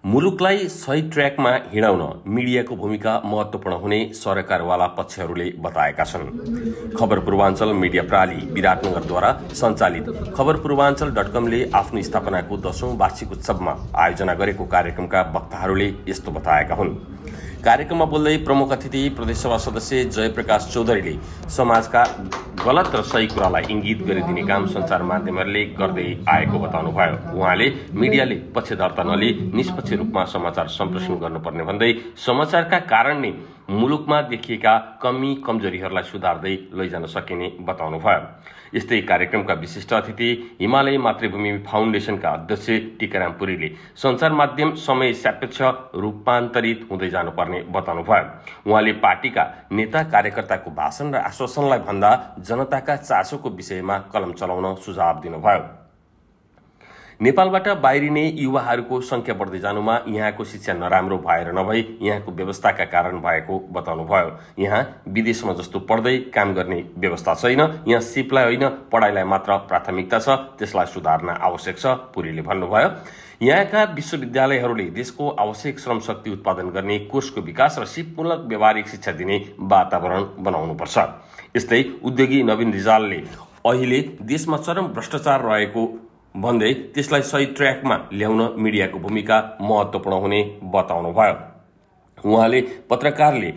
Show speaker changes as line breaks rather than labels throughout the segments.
मुलुकलाई सही ट्र्याकमा हिँडाउन मिडियाको भूमिका महत्वपूर्ण हुने सरकारवाला पक्षहरूले बताएका छन्। खबर पूर्वाञ्चल मिडिया प्रणाली विराटनगरद्वारा सञ्चालित खबर पूर्वाञ्चल.com ले आफ्नो स्थापनाको 10औं वार्षिक उत्सवमा आयोजना गरेको कार्यक्रमका वक्ताहरूले यस्तो बताएका हुन्। कार्यक्रममा बोल्दै प्रमुख अतिथि प्रदेशसभा सदस्य जयप्रकाश चौधरीले समाजका गलत र सही कुरालाई इंगित गरिदिने काम सञ्चार माध्यमहरूले गर्दै आएको बताउनुभयो। उहाँले मिडियाले पक्षधरता नलिई निष्पक्ष रूपमा समाचार सम्प्रेषण गर्नुपर्ने भन्दै समाचारका कारण नै मुलुकमा देखिएका कमी कमजोरीहरूलाई सुधार्दै लैजान सकिने बताउनुभयो। यस्तै कार्यक्रमका विशिष्ट अतिथि हिमालय मातृभूमि फाउन्डेसनका अध्यक्ष टीकाराम पुरीले सञ्चार माध्यम समय सापेक्ष रूपान्तरित हुँदै जानुपर्ने बताउनुभयो। उहाँले पार्टीका नेता कार्यकर्ताको भाषण र आश्वासनलाई भन्दा जनताका चासोको विषयमा कलम चलाउन सुझाव दिनुभयो। नेपालबाट बाहिरिने युवाहरूको संख्या बढ्दै जानुमा यहाँको शिक्षा नराम्रो भएर नभई यहाँको व्यवस्थाका कारण भएको बताउनुभयो। यहाँ विदेशमा जस्तो पढ्दै काम गर्ने व्यवस्था छैन। यहाँ सिपलाई होइन पढाइलाई मात्र प्राथमिकता छ, त्यसलाई सुधार्न आवश्यक छ, पुरीले भन्नुभयो। यहाँका विश्वविद्यालयहरूले देशको आवश्यक श्रम शक्ति उत्पादन गर्ने कोर्सको विकास र सिपमूलक व्यावहारिक शिक्षा दिने वातावरण बनाउनुपर्छ। यस्तै उद्योगी नवीन रिजालले अहिले देशमा चरम भ्रष्टाचार रहेको भन्दै त्यसलाई सही ट्र्याकमा ल्याउन मिडियाको भूमिका महत्वपूर्ण हुने बताउनुभयो। उहाँले पत्रकारले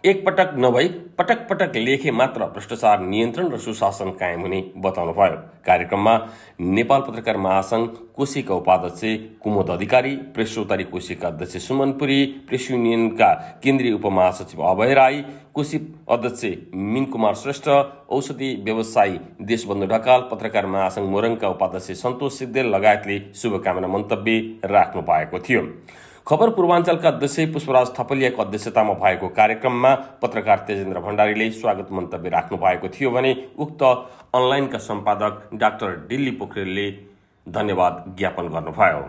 एकपटक नभई पटक पटक लेखे मात्र भ्रष्टाचार नियन्त्रण र सुशासन कायम हुने बताउनुभयो। कार्यक्रममा नेपाल पत्रकार महासंघ कोशीका उपाध्यक्ष कुमुद अधिकारी, प्रेस चौतारी कोशीका अध्यक्ष सुमन पुरी, प्रेस युनियनका केन्द्रीय उपमहासचिव अभय राई, कोशी अध्यक्ष मीन कुमार श्रेष्ठ, औषधि व्यवसायी देशबन्धु ढकाल, पत्रकार महासंघ मोरङका उपाध्यक्ष सन्तोष सिद्धेल लगायतले शुभकामना मन्तव्य राख्नु भएको थियो। खबर पूर्वाञ्चलका अध्यक्ष पुष्पराज थपलियाको अध्यक्षतामा भएको कार्यक्रममा पत्रकार तेजेन्द्र भण्डारीले स्वागत मन्तव्य राख्नु भएको थियो भने उक्त अनलाइनका सम्पादक डाक्टर डिल्ली पोखरेलले धन्यवाद ज्ञापन गर्नुभयो।